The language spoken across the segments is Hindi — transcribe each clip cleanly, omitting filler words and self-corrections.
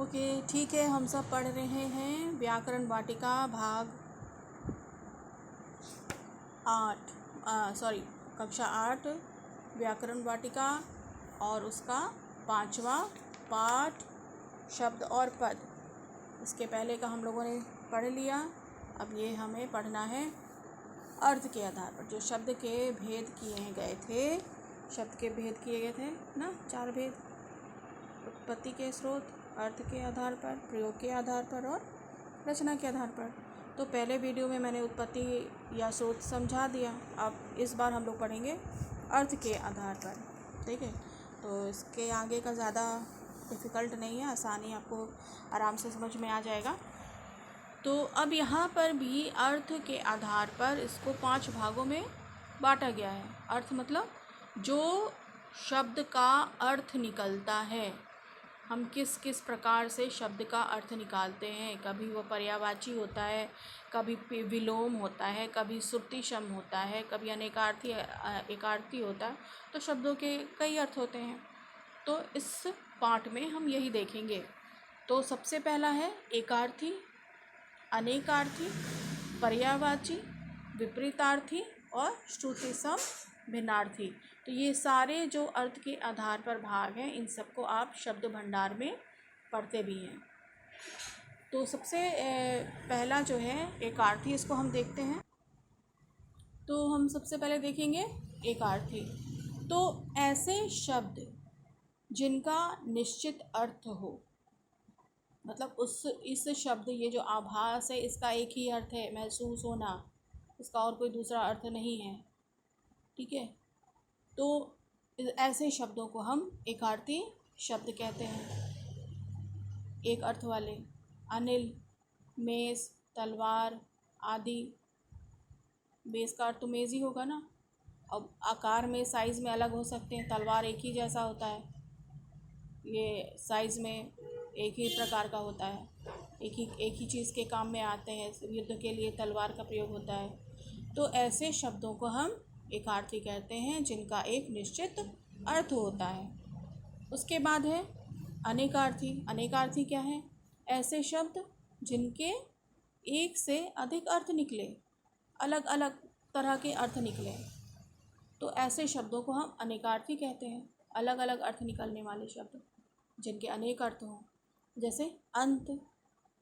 ओके, ठीक है। हम सब पढ़ रहे हैं व्याकरण वाटिका भाग 8, कक्षा 8 व्याकरण वाटिका और उसका 5वां पाठ शब्द और पद। इसके पहले का हम लोगों ने पढ़ लिया। अब ये हमें पढ़ना है अर्थ के आधार पर। जो शब्द के भेद किए गए थे, ना, 4 भेद: उत्पत्ति के स्रोत, अर्थ के आधार पर, प्रयोग के आधार पर और रचना के आधार पर। तो पहले वीडियो में मैंने उत्पत्ति या स्रोत समझा दिया। अब इस बार हम लोग पढ़ेंगे अर्थ के आधार पर, ठीक है। तो इसके आगे का ज़्यादा डिफ़िकल्ट नहीं है, आसानी आपको आराम से समझ में आ जाएगा। तो अब यहाँ पर भी अर्थ के आधार पर इसको 5 भागों में बांटा गया है। अर्थ मतलब जो शब्द का अर्थ निकलता है, हम किस किस प्रकार से शब्द का अर्थ निकालते हैं। कभी वो पर्यायवाची होता है, कभी विलोम होता है, कभी श्रुतिशम होता है, कभी अनेकार्थी एकार्थी होता है। तो शब्दों के कई अर्थ होते हैं। तो इस पाठ में हम यही देखेंगे। तो सबसे पहला है एकार्थी, अनेकार्थी, पर्यायवाची, विपरीतार्थी और श्रुतिसम भिन्नार्थी। तो ये सारे जो अर्थ के आधार पर भाग हैं, इन सबको आप शब्द भंडार में पढ़ते भी हैं। तो सबसे पहला जो है एकार्थी, इसको हम देखते हैं। तो हम सबसे पहले देखेंगे एकार्थी। तो ऐसे शब्द जिनका निश्चित अर्थ हो, मतलब इस शब्द, ये जो आभास है, इसका एक ही अर्थ है, महसूस होना, इसका और कोई दूसरा अर्थ नहीं है, ठीक है। तो ऐसे शब्दों को हम एकार्थी शब्द कहते हैं। एक अर्थ वाले: अनिल, मेज़, तलवार आदि। मेज़ का अर्थ तो मेज़ ही होगा ना। अब आकार में, साइज़ में अलग हो सकते हैं। तलवार एक ही जैसा होता है, ये साइज़ में एक ही प्रकार का होता है, एक ही चीज़ के काम में आते हैं। युद्ध के लिए तलवार का प्रयोग होता है। तो ऐसे शब्दों को हम एकार्थी कहते हैं, जिनका एक निश्चित अर्थ होता है। उसके बाद है अनेकार्थी। अनेकार्थी क्या है? ऐसे शब्द जिनके एक से अधिक अर्थ निकले, अलग अलग तरह के अर्थ निकले, तो ऐसे शब्दों को हम अनेकार्थी कहते हैं। अलग अलग अर्थ निकलने वाले शब्द जिनके अनेक अर्थ हों। जैसे अंत।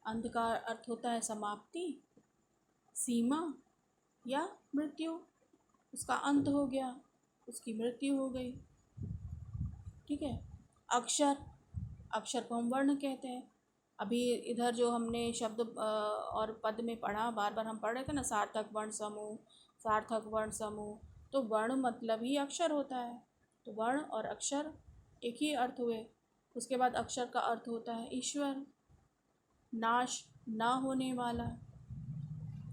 अंत का अर्थ होता है समाप्ति, सीमा या मृत्यु। उसका अंत हो गया, उसकी मृत्यु हो गई, ठीक है। अक्षर। अक्षर को हम वर्ण कहते हैं। अभी इधर जो हमने शब्द और पद में पढ़ा, बार बार हम पढ़ रहे थे ना, सार्थक वर्ण समूह, सार्थक वर्ण समूह। तो वर्ण मतलब ही अक्षर होता है। तो वर्ण और अक्षर एक ही अर्थ हुए। उसके बाद अक्षर का अर्थ होता है ईश्वर, नाश ना होने वाला।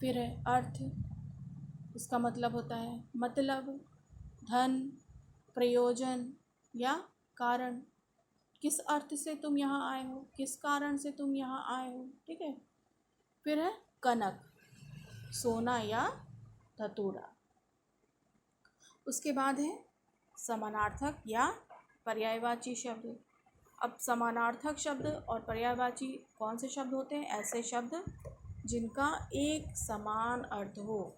फिर है अर्थ, इसका मतलब होता है मतलब, धन, प्रयोजन या कारण। किस अर्थ से तुम यहाँ आए हो, किस कारण से तुम यहाँ आए हो, ठीक है। फिर है कनक, सोना या धतूरा। उसके बाद है समानार्थक या पर्यायवाची शब्द। अब समानार्थक शब्द और पर्यायवाची कौन से शब्द होते हैं? ऐसे शब्द जिनका एक समान अर्थ हो।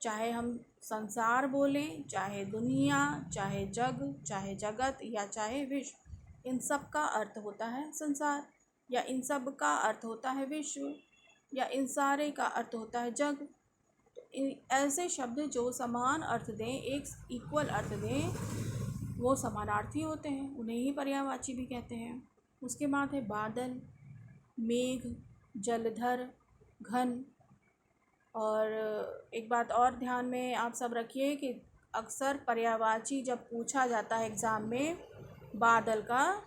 चाहे हम संसार बोलें, चाहे दुनिया, चाहे जग, चाहे जगत या चाहे विश्व, इन सब का अर्थ होता है संसार, या इन सब का अर्थ होता है विश्व, या इन सारे का अर्थ होता है जग। तो ऐसे शब्द जो समान अर्थ दें, एक इक्वल अर्थ दें, वो समानार्थी होते हैं। उन्हें ही पर्यायवाची भी कहते हैं। उसके बाद है बादल, मेघ, जलधर, घन। और एक बात और ध्यान में आप सब रखिए कि अक्सर पर्यायवाची जब पूछा जाता है एग्ज़ाम में बादल का,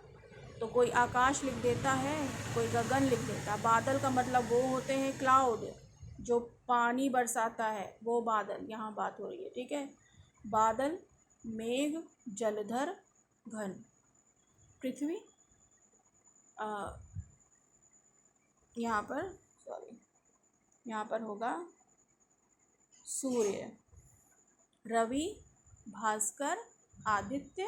तो कोई आकाश लिख देता है, कोई गगन लिख देता है। बादल का मतलब वो होते हैं क्लाउड, जो पानी बरसाता है, वो बादल यहाँ बात हो रही है, ठीक है। बादल, मेघ, जलधर, घन। पृथ्वी, यहाँ पर होगा सूर्य, रवि, भास्कर, आदित्य,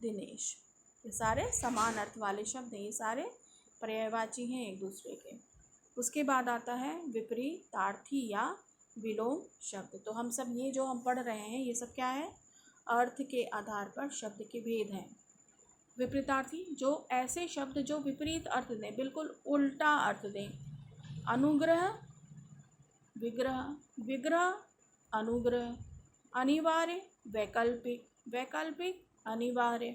दिनेश। ये सारे समान अर्थ वाले शब्द हैं। ये सारे पर्यायवाची हैं एक दूसरे के। उसके बाद आता है विपरीतार्थी या विलोम शब्द। तो हम सब ये जो हम पढ़ रहे हैं ये सब क्या है, अर्थ के आधार पर शब्द के भेद हैं। विपरीतार्थी जो ऐसे शब्द जो विपरीत अर्थ दें, बिल्कुल उल्टा अर्थ दें। अनुग्रह विग्रह, विग्रह अनुग्रह, अनिवार्य वैकल्पिक, वैकल्पिक अनिवार्य,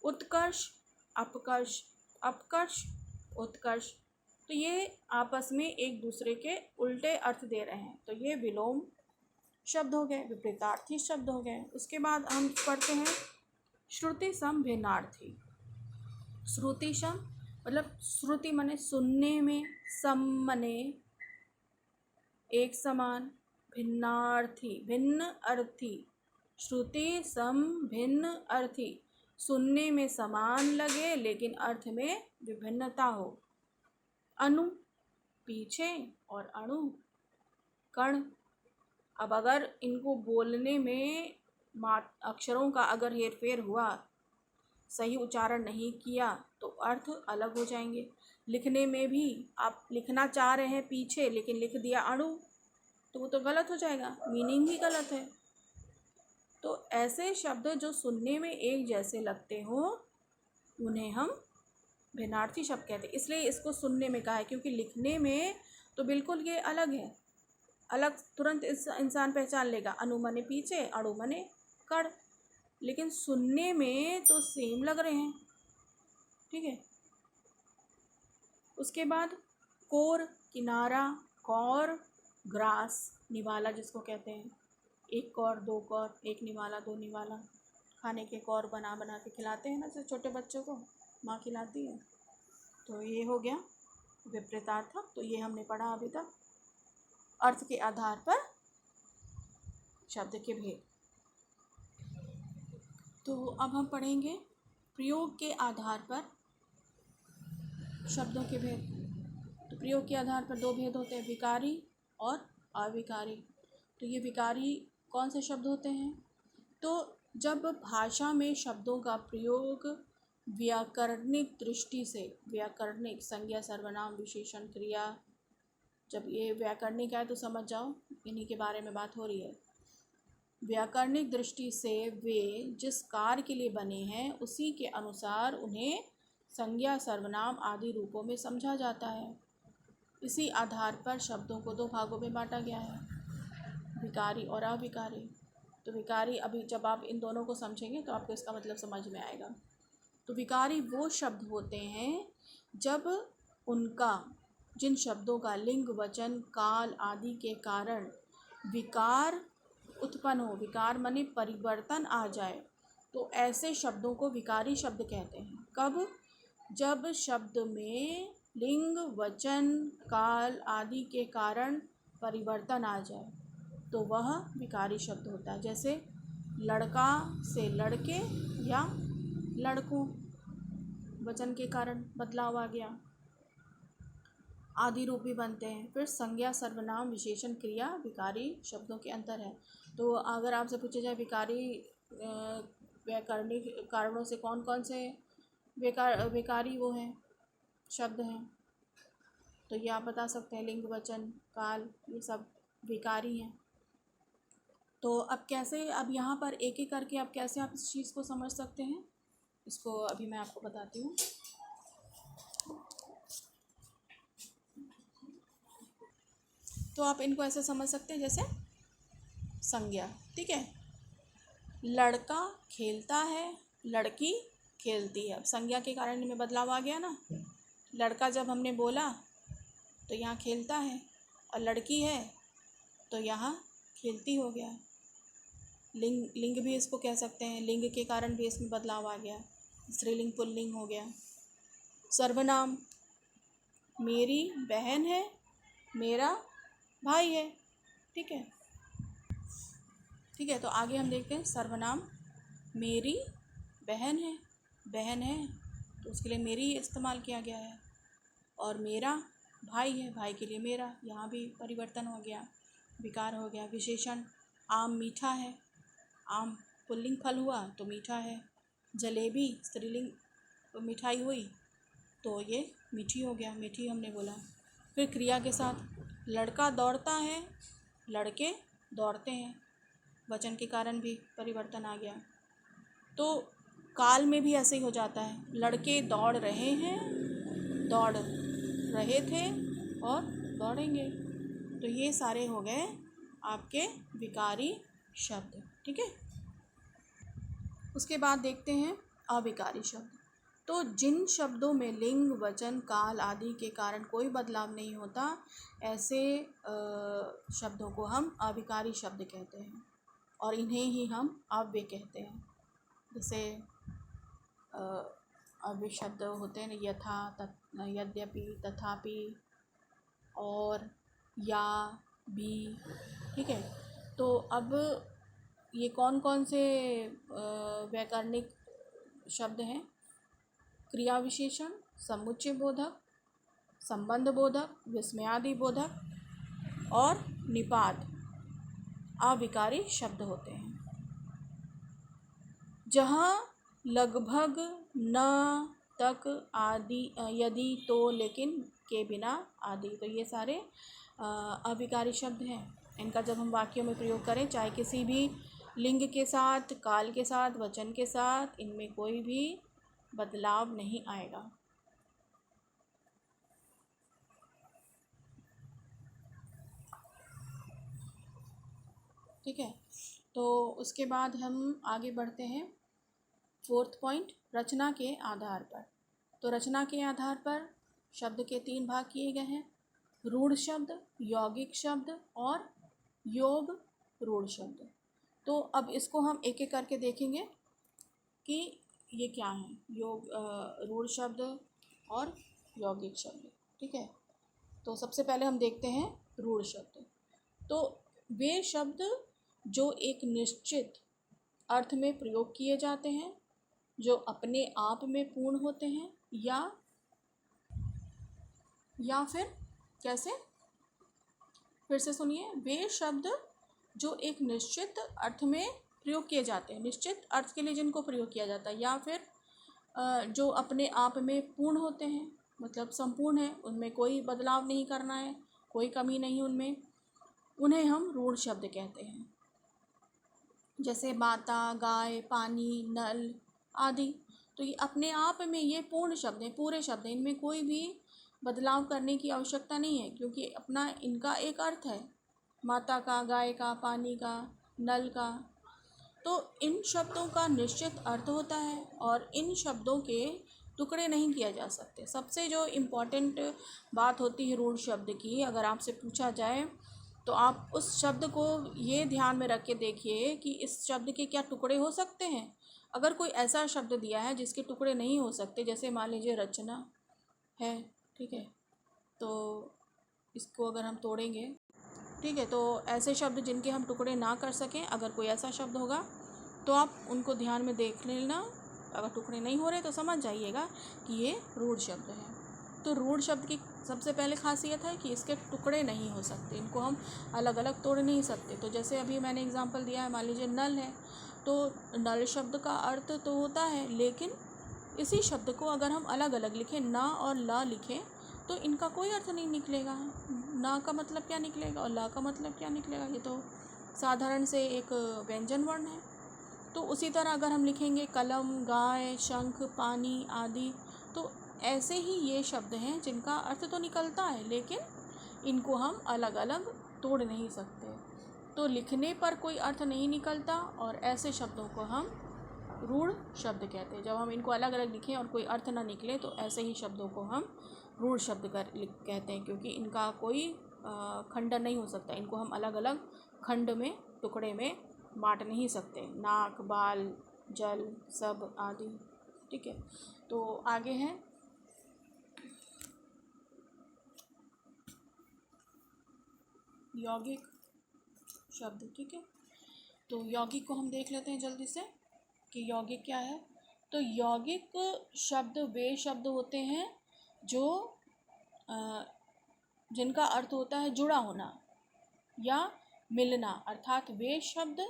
उत्कर्ष अपकर्ष, अपकर्ष उत्कर्ष। तो ये आपस में एक दूसरे के उल्टे अर्थ दे रहे हैं, तो ये विलोम शब्द हो गए, विपरीतार्थी शब्द हो गए। उसके बाद हम पढ़ते हैं श्रुति सम भिन्नार्थी। श्रुति सम मतलब श्रुति माने सुनने में, सम माने एक समान, भिन्नार्थी भिन्न अर्थी। श्रुति सम भिन्न अर्थी, सुनने में समान लगे लेकिन अर्थ में विभिन्नता हो। अनु पीछे और अणु कण। अब अगर इनको बोलने में अक्षरों का अगर हेरफेर हुआ, सही उच्चारण नहीं किया तो अर्थ अलग हो जाएंगे। लिखने में भी आप लिखना चाह रहे हैं पीछे लेकिन लिख दिया अणु, तो वो तो गलत हो जाएगा, मीनिंग ही गलत है। तो ऐसे शब्द जो सुनने में एक जैसे लगते हो उन्हें हम भिन्नार्थी शब्द कहते हैं। इसलिए इसको सुनने में कहा है, क्योंकि लिखने में तो बिल्कुल ये अलग है, अलग तुरंत इंसान पहचान लेगा। अनु माने पीछे, अणु माने कड़, लेकिन सुनने में तो सेम लग रहे हैं। ठीक है। उसके बाद कोर किनारा, कौर ग्रास, निवाला जिसको कहते हैं, एक कौर दो कौर, एक निवाला दो निवाला। खाने के कौर बना बना के खिलाते हैं ना, जैसे छोटे बच्चों को माँ खिलाती है। तो ये हो गया विपरीतार्थ। तो ये हमने पढ़ा अभी तक, अर्थ के आधार पर शब्द के भेद। तो अब हम पढ़ेंगे प्रयोग के आधार पर शब्दों के भेद। तो प्रयोग के आधार पर दो भेद होते हैं, विकारी और अविकारी। तो ये विकारी कौन से शब्द होते हैं? तो जब भाषा में शब्दों का प्रयोग व्याकरणिक दृष्टि से, व्याकरणिक संज्ञा सर्वनाम विशेषण क्रिया, जब ये व्याकरणिक है तो समझ जाओ इन्हीं के बारे में बात हो रही है। व्याकरणिक दृष्टि से वे जिस कार्य के लिए बने हैं उसी के अनुसार उन्हें संज्ञा सर्वनाम आदि रूपों में समझा जाता है। इसी आधार पर शब्दों को दो भागों में बांटा गया है, विकारी और अविकारी। तो विकारी, अभी जब आप इन दोनों को समझेंगे तो आपको इसका मतलब समझ में आएगा। तो विकारी वो शब्द होते हैं जब उनका, जिन शब्दों का लिंग वचन काल आदि के कारण विकार उत्पन्न हो, विकार माने परिवर्तन आ जाए, तो ऐसे शब्दों को विकारी शब्द कहते हैं। कब? जब शब्द में लिंग वचन काल आदि के कारण परिवर्तन आ जाए तो वह विकारी शब्द होता है। जैसे लड़का से लड़के या लड़कों, वचन के कारण बदलाव आ गया, आदि रूप भी बनते हैं। फिर संज्ञा सर्वनाम विशेषण क्रिया विकारी शब्दों के अंतर है। तो अगर आपसे पूछा जाए विकारी व्याकरणिक कारणों से कौन कौन से विकारी वो हैं, शब्द हैं, तो ये आप बता सकते हैं, लिंग वचन काल ये सब विकारी हैं। तो अब कैसे, अब यहाँ पर एक एक करके अब कैसे आप इस चीज़ को समझ सकते हैं, इसको अभी मैं आपको बताती हूँ। तो आप इनको ऐसे समझ सकते हैं, जैसे संज्ञा, ठीक है, लड़का खेलता है, लड़की खेलती है। अब संज्ञा के कारण इनमें बदलाव आ गया ना, लड़का जब हमने बोला तो यहाँ खेलता है, और लड़की है तो यहाँ खेलती हो गया। लिंग भी इसको कह सकते हैं, लिंग के कारण भी इसमें बदलाव आ गया, स्त्रीलिंग पुल्लिंग हो गया। सर्वनाम, मेरी बहन है, मेरा भाई है, ठीक है। ठीक है, तो आगे हम देखते हैं सर्वनाम, मेरी बहन है, बहन है तो उसके लिए मेरी इस्तेमाल किया गया है, और मेरा भाई है, भाई के लिए मेरा, यहाँ भी परिवर्तन हो गया, विकार हो गया। विशेषण, आम मीठा है, आम पुल्लिंग फल हुआ तो मीठा है। जलेबी स्त्रीलिंग मिठाई हुई तो ये मीठी हो गया, मीठी हमने बोला। फिर क्रिया के साथ लड़का दौड़ता है, लड़के दौड़ते हैं, वचन के कारण भी परिवर्तन आ गया। तो काल में भी ऐसे ही हो जाता है, लड़के दौड़ रहे हैं, दौड़ रहे थे और दौड़ेंगे। तो ये सारे हो गए आपके विकारी शब्द, ठीक है। उसके बाद देखते हैं अविकारी शब्द। तो जिन शब्दों में लिंग, वचन, काल आदि के कारण कोई बदलाव नहीं होता, ऐसे शब्दों को हम अविकारी शब्द कहते हैं और इन्हें ही हम अव्यय कहते हैं। जैसे अव्यय शब्द होते हैं यथा, यद्यपि, तथापि और या, भी, ठीक है। तो अब ये कौन कौन से व्याकरणिक शब्द हैं? क्रिया विशेषण, समुच्चय बोधक, संबंध बोधक, विस्मयादि बोधक और निपात अविकारी शब्द होते हैं। जहाँ लगभग, न, तक, आदि, यदि, तो, लेकिन, के बिना आदि, तो ये सारे अविकारी शब्द हैं। इनका जब हम वाक्यों में प्रयोग करें, चाहे किसी भी लिंग के साथ, काल के साथ, वचन के साथ, इनमें कोई भी बदलाव नहीं आएगा। ठीक है। तो उसके बाद हम आगे बढ़ते हैं। 4th पॉइंट, रचना के आधार पर। तो रचना के आधार पर शब्द के 3 भाग किए गए हैं, रूढ़ शब्द, यौगिक शब्द और योग रूढ़ शब्द। तो अब इसको हम एक एक करके देखेंगे कि ये क्या है, योग रूढ़ शब्द और यौगिक शब्द, ठीक है। तो सबसे पहले हम देखते हैं रूढ़ शब्द। तो वे शब्द जो एक निश्चित अर्थ में प्रयोग किए जाते हैं, जो अपने आप में पूर्ण होते हैं, या फिर कैसे, फिर से सुनिए, वे शब्द जो एक निश्चित अर्थ में प्रयोग किए जाते हैं, निश्चित अर्थ के लिए जिनको प्रयोग किया जाता है, या फिर जो अपने आप में पूर्ण होते हैं, मतलब संपूर्ण है, उनमें कोई बदलाव नहीं करना है, कोई कमी नहीं उनमें, उन्हें हम रूढ़ शब्द कहते हैं। जैसे माता, गाय, पानी, नल आदि। तो ये अपने आप में ये पूर्ण शब्द हैं, पूरे शब्द हैं, इनमें कोई भी बदलाव करने की आवश्यकता नहीं है, क्योंकि अपना इनका एक अर्थ है, माता का, गाय का, पानी का, नल का। तो इन शब्दों का निश्चित अर्थ होता है और इन शब्दों के टुकड़े नहीं किया जा सकते। सबसे जो इम्पोर्टेंट बात होती है रूढ़ शब्द की, अगर आपसे पूछा जाए तो आप उस शब्द को ये ध्यान में रख के देखिए कि इस शब्द के क्या टुकड़े हो सकते हैं। अगर कोई ऐसा शब्द दिया है जिसके टुकड़े नहीं हो सकते, जैसे मान लीजिए रचना है, ठीक है, तो इसको अगर हम तोड़ेंगे, ठीक है, तो ऐसे शब्द जिनके हम टुकड़े ना कर सकें, अगर कोई ऐसा शब्द होगा तो आप उनको ध्यान में देख लेना। अगर टुकड़े नहीं हो रहे तो समझ जाइएगा कि ये रूढ़ शब्द है। तो रूढ़ शब्द की सबसे पहले खासियत है कि इसके टुकड़े नहीं हो सकते, इनको हम अलग अलग तोड़ नहीं सकते। तो जैसे अभी मैंने एग्जांपल दिया है, मान लीजिए नल है, तो नल शब्द का अर्थ तो होता है, लेकिन इसी शब्द को अगर हम अलग अलग लिखें, ना और ला लिखें, तो इनका कोई अर्थ नहीं निकलेगा। ना का मतलब क्या निकलेगा और ला का मतलब क्या निकलेगा, ये तो साधारण से एक व्यंजन वर्ण है। तो उसी तरह अगर हम लिखेंगे कलम, गाय, शंख, पानी आदि, तो ऐसे ही ये शब्द हैं जिनका अर्थ तो निकलता है, लेकिन इनको हम अलग अलग तोड़ नहीं सकते। तो लिखने पर कोई अर्थ नहीं निकलता और ऐसे शब्दों को हम रूढ़ शब्द कहते हैं। जब हम इनको अलग अलग लिखें और कोई अर्थ ना निकले, तो ऐसे ही शब्दों को हम रूढ़ शब्द कहते हैं, क्योंकि इनका कोई खंडन नहीं हो सकता। इनको हम अलग अलग खंड में, टुकड़े में बांट नहीं सकते, नाक, बाल, जल, सब आदि, ठीक है। तो आगे है यौगिक शब्द, ठीक है। तो यौगिक को हम देख लेते हैं जल्दी से कि यौगिक क्या है। तो यौगिक शब्द वे शब्द होते हैं जो जिनका अर्थ होता है जुड़ा होना या मिलना, अर्थात वे शब्द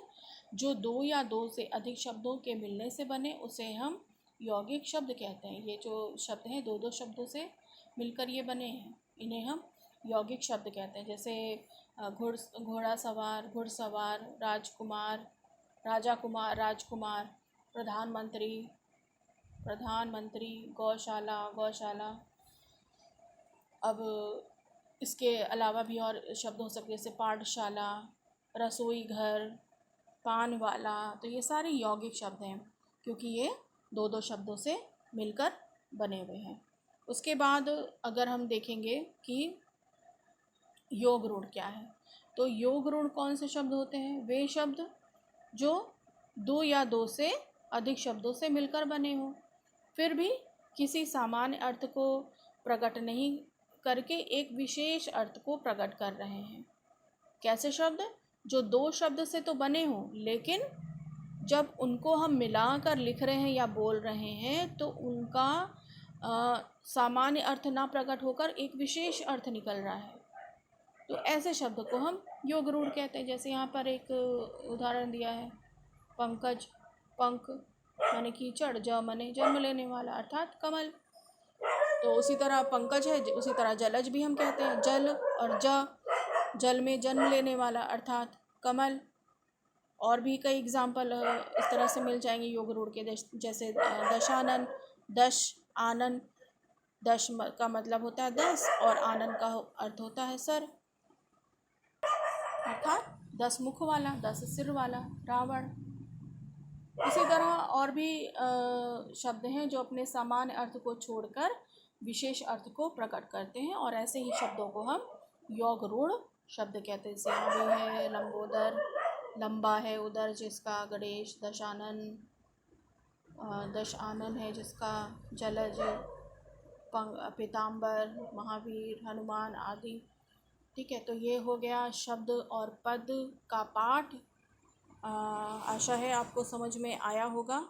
जो दो या दो से अधिक शब्दों के मिलने से बने, उसे हम यौगिक शब्द कहते हैं। ये जो शब्द हैं दो दो शब्दों से मिलकर ये बने हैं, इन्हें हम यौगिक शब्द कहते हैं। जैसे घोड़ा सवार, घुड़सवार, राजकुमार, राजा कुमार, राजकुमार, प्रधानमंत्री, प्रधानमंत्री, गौशाला, गौशाला। अब इसके अलावा भी और शब्द हो सकते हैं, जैसे पाठशाला, रसोई घर, पान वाला। तो ये सारे यौगिक शब्द हैं क्योंकि ये दो दो शब्दों से मिलकर बने हुए हैं। उसके बाद अगर हम देखेंगे कि योग रूढ़ क्या है, तो योग रूढ़ कौन से शब्द होते हैं? वे शब्द जो दो या दो से अधिक शब्दों से मिलकर बने हों, फिर भी किसी सामान्य अर्थ को प्रकट नहीं करके एक विशेष अर्थ को प्रकट कर रहे हैं। कैसे शब्द? जो दो शब्द से तो बने हों, लेकिन जब उनको हम मिलाकर लिख रहे हैं या बोल रहे हैं तो उनका सामान्य अर्थ ना प्रकट होकर एक विशेष अर्थ निकल रहा है। तो ऐसे शब्द को हम योग रूढ़ कहते हैं। जैसे यहाँ पर एक उदाहरण दिया है, पंकज, पंख माने कीचड़, ज माने जन्म लेने वाला अर्थात कमल। तो उसी तरह पंकज है, उसी तरह जलज भी हम कहते हैं, जल और जल में जन्म लेने वाला अर्थात कमल। और भी कई एग्जाम्पल इस तरह से मिल जाएंगे योग रूढ़ के, जैसे दशानन, दश आनन। दश का मतलब होता है 10 और आनन का अर्थ होता है सर, अर्थात 10 मुख वाला, 10 सिर वाला रावण। इसी तरह और भी शब्द हैं जो अपने सामान्य अर्थ को छोड़कर विशेष अर्थ को प्रकट करते हैं, और ऐसे ही शब्दों को हम योग रूढ़ शब्द कहते हैं। जैसे यहाँ भी है लंबोदर, लंबा है उदर जिसका, गणेश, दशानन, दश आनन है जिसका, जलज, पीताम्बर, महावीर, हनुमान आदि। ठीक है, तो ये हो गया शब्द और पद का पाठ। आशा है आपको समझ में आया होगा।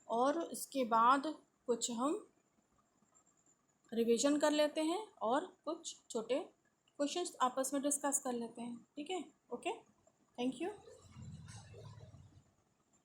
और इसके बाद कुछ हम रिवीजन कर लेते हैं और कुछ छोटे क्वेश्चंस आपस में डिस्कस कर लेते हैं। ठीक है, ओके, थैंक यू।